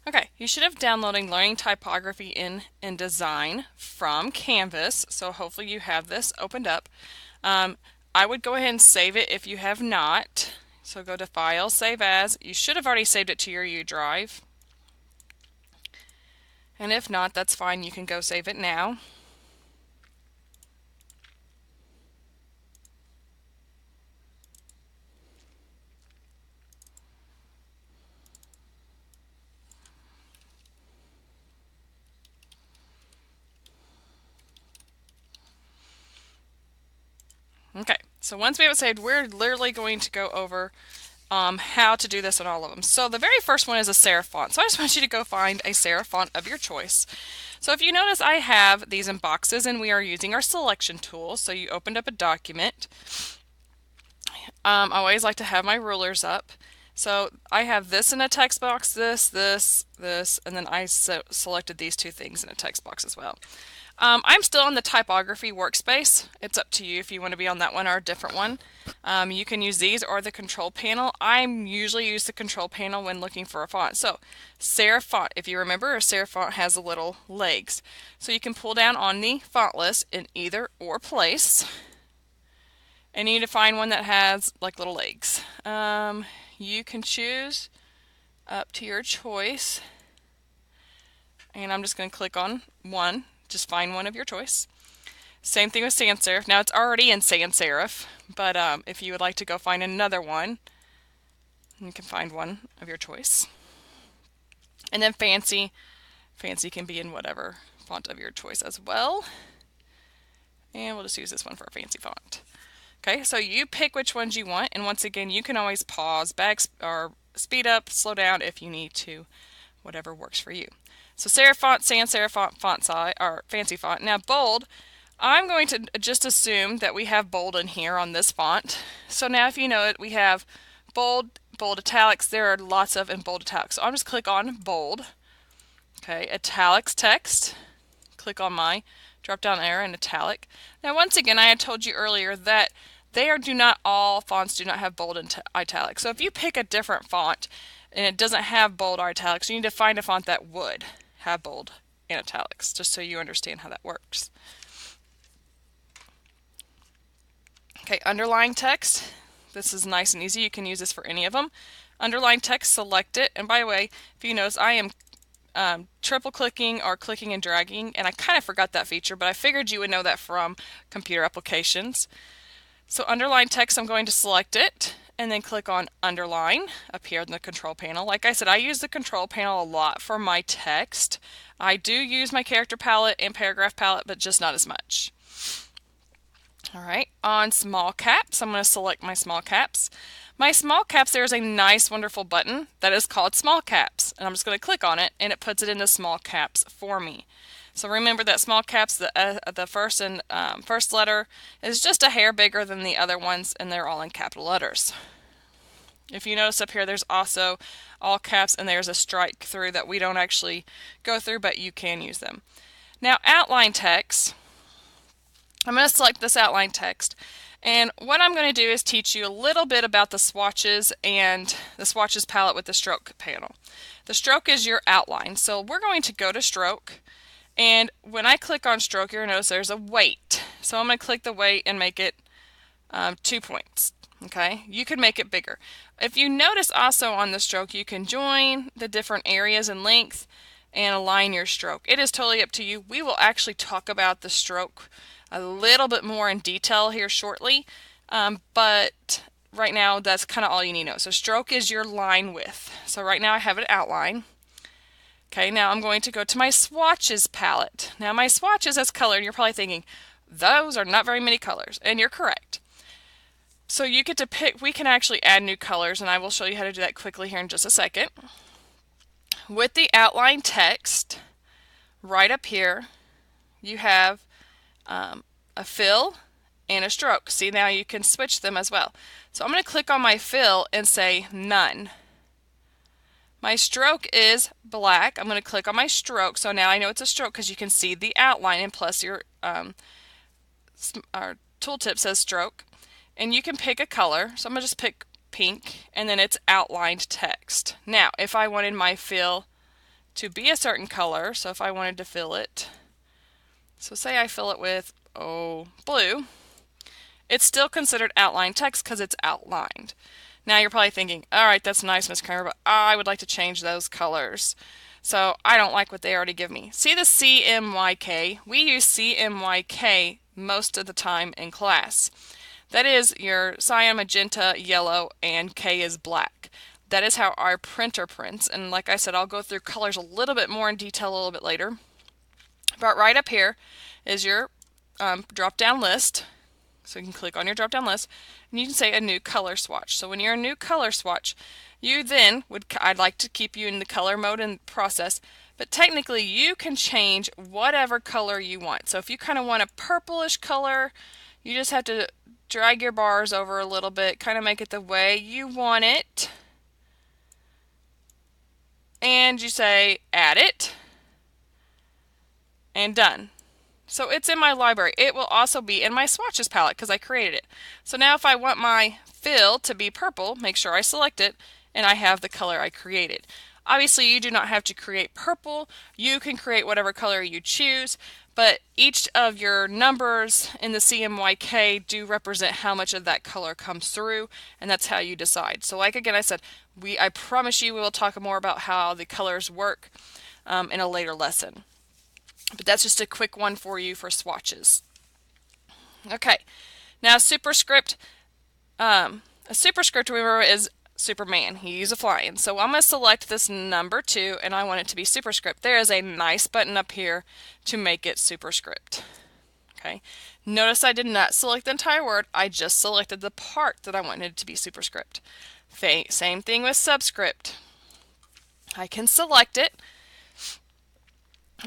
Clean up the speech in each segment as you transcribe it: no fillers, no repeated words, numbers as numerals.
Okay, you should have downloading Learning Typography in Indesign from Canvas, so hopefully you have this opened up. I would go ahead and save it if you have not. So go to File, Save As. You should have already saved it to your U drive. And if not, that's fine. You can go save it now. Okay, so once we have it saved, we're literally going to go over how to do this on all of them. So the very first one is a serif font. So I just want you to go find a serif font of your choice. So if you notice, I have these in boxes and we are using our selection tool. So you opened up a document. I always like to have my rulers up. So I have this in a text box, this, and then I selected these two things in a text box as well. I'm still on the typography workspace. It's up to you if you want to be on that one or a different one. You can use these or the control panel. I usually use the control panel when looking for a font. So serif font, if you remember, a serif font has the little legs. So you can pull down on the font list in either or place. And you need to find one that has like little legs. You can choose up to your choice. And I'm just going to click on one. Just find one of your choice. Same thing with sans serif. Now it's already in sans serif, but if you would like to go find another one, you can find one of your choice. And then fancy. Fancy can be in whatever font of your choice as well. And we'll just use this one for a fancy font. Okay, so you pick which ones you want, and once again, you can always pause, back, or speed up, slow down if you need to, whatever works for you. So serif font, sans serif font, font size, or fancy font. Now bold, I'm going to just assume that we have bold in here on this font. So now if you know it, we have bold, bold italics. There are lots of in bold italics. So I'm just click on bold. Okay, italics text. Click on my drop down arrow in italic. Now once again, I had told you earlier that all fonts do not have bold and italics. So if you pick a different font and it doesn't have bold or italics, you need to find a font that would have bold and italics, just so you understand how that works. Okay, underlying text. This is nice and easy. You can use this for any of them. Underline text, select it. And by the way, if you notice, I am triple clicking or clicking and dragging, and I kind of forgot that feature, but I figured you would know that from computer applications. So underline text, I'm going to select it and then click on underline up here in the control panel. Like I said, I use the control panel a lot for my text. I do use my character palette and paragraph palette, but just not as much. Alright, on small caps, I'm going to select my small caps. My small caps, there's a nice, wonderful button that is called small caps. And I'm just going to click on it, and it puts it into small caps for me. So remember that small caps, the first letter is just a hair bigger than the other ones, and they're all in capital letters. If you notice up here, there's also all caps, and there's a strike through that we don't actually go through, but you can use them. Now, outline text. I'm going to select this outline text, and what I'm going to do is teach you a little bit about the swatches and the swatches palette with the stroke panel. The stroke is your outline, so we're going to go to stroke, and when I click on stroke, you'll notice there's a weight. So I'm going to click the weight and make it 2 points. Okay, you can make it bigger. If you notice also on the stroke, you can join the different areas in length and align your stroke. It is totally up to you. We will actually talk about the stroke a little bit more in detail here shortly, but right now that's kind of all you need to know. So stroke is your line width. So right now I have an outline. Okay, now I'm going to go to my swatches palette. Now my swatches has color, and you're probably thinking, those are not very many colors, and you're correct. So you get to pick, we can actually add new colors, and I will show you how to do that quickly here in just a second. With the outline text, right up here, you have a fill and a stroke. See, now you can switch them as well. So I'm going to click on my fill and say none. My stroke is black. I'm going to click on my stroke, so now I know it's a stroke because you can see the outline, and plus your our tooltip says stroke. And you can pick a color, so I'm going to just pick pink, and then it's outlined text. Now, if I wanted my fill to be a certain color. So if I wanted to fill it, so say I fill it with, blue, it's still considered outline text because it's outlined. Now you're probably thinking, all right, that's nice, Miss Kramer, but I would like to change those colors. So I don't like what they already give me. See the CMYK? We use CMYK most of the time in class. That is your cyan, magenta, yellow, and K is black. That is how our printer prints. And like I said, I'll go through colors a little bit more in detail a little bit later. But right up here is your drop-down list. So you can click on your drop-down list, and you can say a new color swatch. So when you're a new color swatch, you then I'd like to keep you in the color mode and process, but technically you can change whatever color you want. So if you kind of want a purplish color, you just have to drag your bars over a little bit, kind of make it the way you want it. And you say add it, and done. So it's in my library. It will also be in my swatches palette because I created it. So now if I want my fill to be purple, make sure I select it, and I have the color I created. Obviously you do not have to create purple. You can create whatever color you choose, but each of your numbers in the CMYK do represent how much of that color comes through, and that's how you decide. So like again I said, I promise you we will talk more about how the colors work in a later lesson. But that's just a quick one for you for swatches. Okay, now superscript. A superscript, remember, is Superman. He's a flying. So I'm going to select this number 2, and I want it to be superscript. There is a nice button up here to make it superscript. Okay, notice I did not select the entire word. I just selected the part that I wanted to be superscript. Same thing with subscript. I can select it,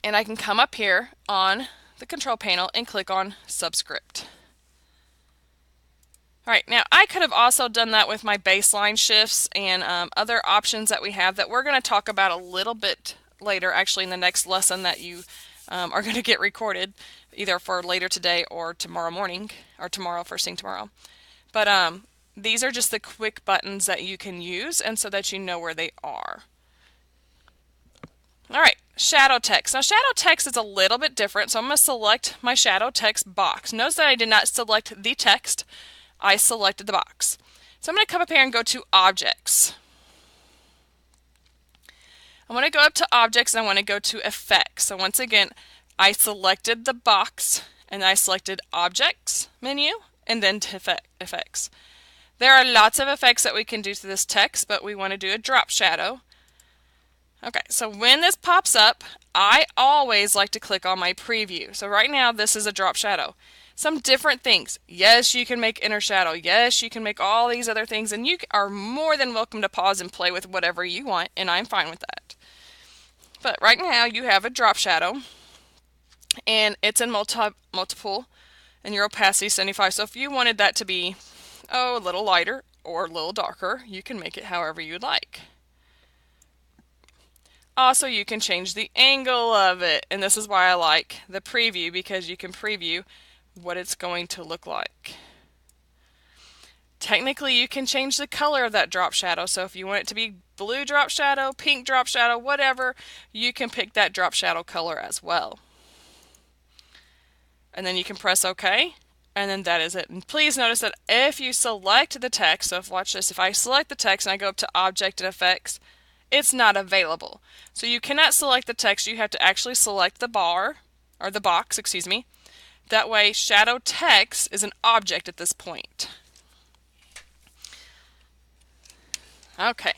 and I can come up here on the control panel and click on subscript. Alright, now I could have also done that with my baseline shifts and other options that we have that we're going to talk about a little bit later, actually in the next lesson that you are going to get recorded, either for later today or tomorrow morning, or tomorrow, first thing tomorrow. But these are just the quick buttons that you can use, and so that you know where they are. Alright, shadow text. Now shadow text is a little bit different, so I'm going to select my shadow text box. Notice that I did not select the text, I selected the box. So I'm going to come up here and go to objects. I want to go up to objects and I want to go to effects. So once again, I selected the box and I selected objects menu and then to effects. There are lots of effects that we can do to this text, but we want to do a drop shadow. Okay, so when this pops up, I always like to click on my preview. So right now this is a drop shadow. Some different things. Yes, you can make inner shadow. Yes, you can make all these other things, and you are more than welcome to pause and play with whatever you want, and I'm fine with that. But right now you have a drop shadow, and it's in multiple, and your opacity is 75. So if you wanted that to be, a little lighter or a little darker, you can make it however you'd like. Also, you can change the angle of it, and this is why I like the preview, because you can preview what it's going to look like. Technically, you can change the color of that drop shadow, so if you want it to be blue drop shadow, pink drop shadow, whatever, you can pick that drop shadow color as well. And then you can press OK, and then that is it. And please notice that if you select the text, so watch this, if I select the text and I go up to Object and Effects, it's not available. So you cannot select the text, you have to actually select the bar, or the box, excuse me. That way, shadow text is an object at this point. Okay,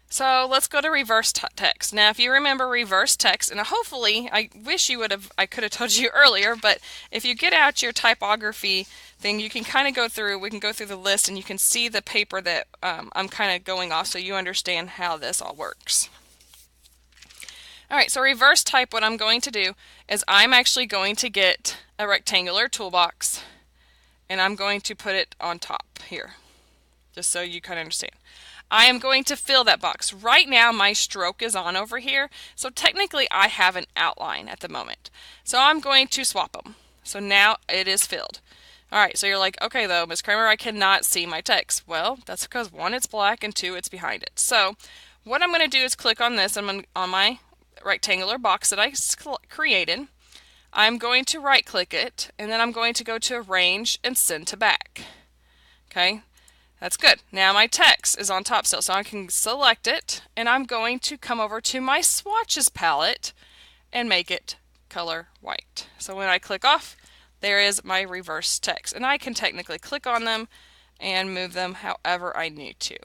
so let's go to reverse text. Now, if you remember reverse text, and hopefully, I wish I could have told you earlier, but if you get out your typography thing, you can kind of go through, we can go through the list, and you can see the paper that I'm kind of going off, so you understand how this all works. Alright, so reverse type, what I'm going to do is I'm actually going to get a rectangular toolbox, and I'm going to put it on top here, just so you kind of understand. I am going to fill that box. Right now my stroke is on over here, so technically I have an outline at the moment. So I'm going to swap them. So now it is filled. Alright, so you're like, okay though, Ms. Kramer, I cannot see my text. Well, that's because 1, it's black, and 2, it's behind it. So what I'm going to do is click on this. I'm on my rectangular box that I created. I'm going to right click it, and then I'm going to go to Arrange and Send to Back. Okay, that's good. Now my text is on top still, so I can select it, and I'm going to come over to my swatches palette and make it color white. So when I click off, there is my reverse text, and I can technically click on them and move them however I need to.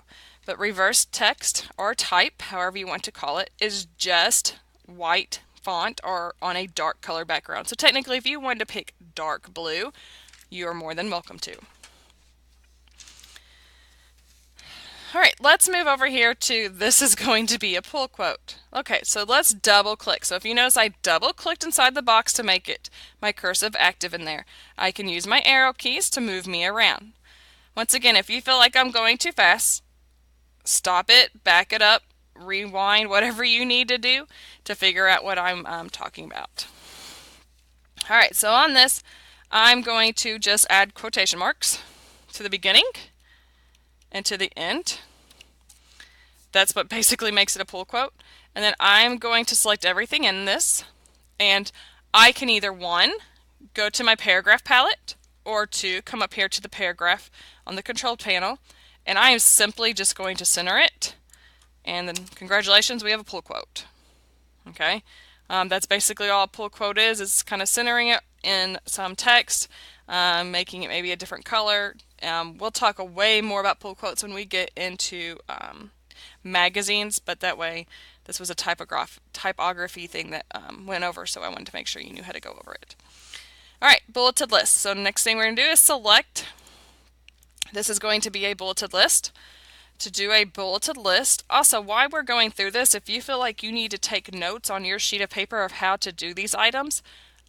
But reverse text, or type, however you want to call it, is just white font or on a dark color background. So technically, if you wanted to pick dark blue, you are more than welcome to. All right, let's move over here to this is going to be a pull quote. Okay, so let's double click. So if you notice, I double clicked inside the box to make it my cursive active in there. I can use my arrow keys to move me around. Once again, if you feel like I'm going too fast, stop it, back it up, rewind, whatever you need to do to figure out what I'm talking about. All right, so on this, I'm going to just add quotation marks to the beginning and to the end. That's what basically makes it a pull quote. And then I'm going to select everything in this, and I can either, one, go to my paragraph palette, or two, come up here to the paragraph on the control panel, and I am simply just going to center it, and then congratulations, we have a pull quote. Okay, that's basically all a pull quote is. It's kind of centering it in some text, making it maybe a different color. We'll talk way more about pull quotes when we get into magazines, but that way this was a typography thing that went over, so I wanted to make sure you knew how to go over it. Alright, bulleted list. So next thing we're going to do is select. This is going to be a bulleted list. To do a bulleted list, also while we're going through this, if you feel like you need to take notes on your sheet of paper of how to do these items,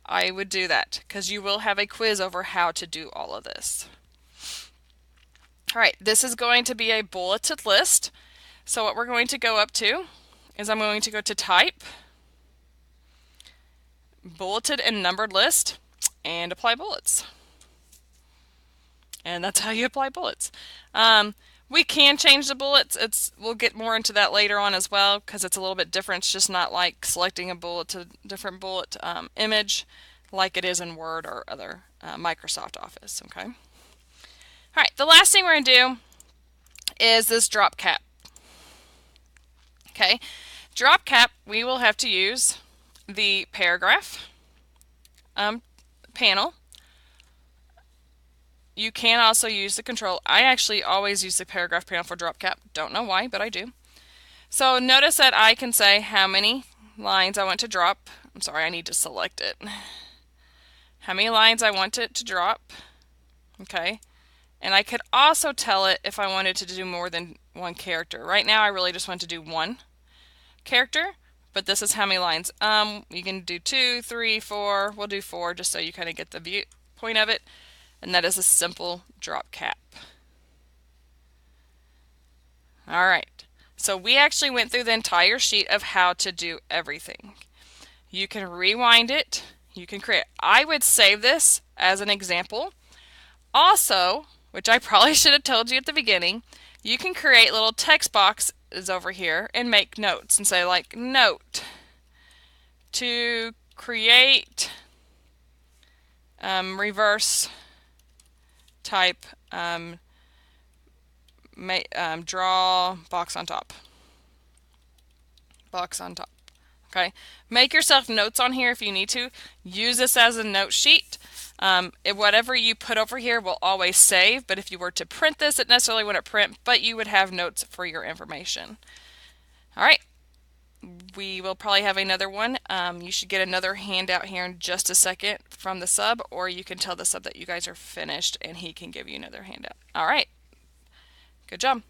I would do that, because you will have a quiz over how to do all of this. Alright, this is going to be a bulleted list. So what we're going to go up to is I'm going to go to Type, Bulleted and Numbered List, and apply bullets. And that's how you apply bullets. We can change the bullets. We'll get more into that later on as well, because it's a little bit different. It's just not like selecting a bullet to different bullet image like it is in Word or other Microsoft Office. Okay. All right, the last thing we're going to do is this drop cap. Okay, drop cap, we will have to use the paragraph panel. You can also use the control. I actually always use the paragraph panel for drop cap. Don't know why, but I do. So notice that I can say how many lines I want to drop. I'm sorry, I need to select it. How many lines I want it to drop. Okay. And I could also tell it if I wanted to do more than one character. Right now I really just want to do one character, but this is how many lines. You can do 2, 3, 4. We'll do 4 just so you kind of get the viewpoint of it. And that is a simple drop cap. Alright, so we actually went through the entire sheet of how to do everything. You can rewind it, you can create. I would save this as an example. Also, which I probably should have told you at the beginning, you can create little text boxes over here and make notes and say like, note to create reverse type draw box on top. Box on top. Okay. Make yourself notes on here if you need to. Use this as a note sheet. Whatever you put over here will always save, but if you were to print this, it necessarily wouldn't print, but you would have notes for your information. Alright. We will probably have another one. You should get another handout here in just a second from the sub, or you can tell the sub that you guys are finished and he can give you another handout. Alright. Good job.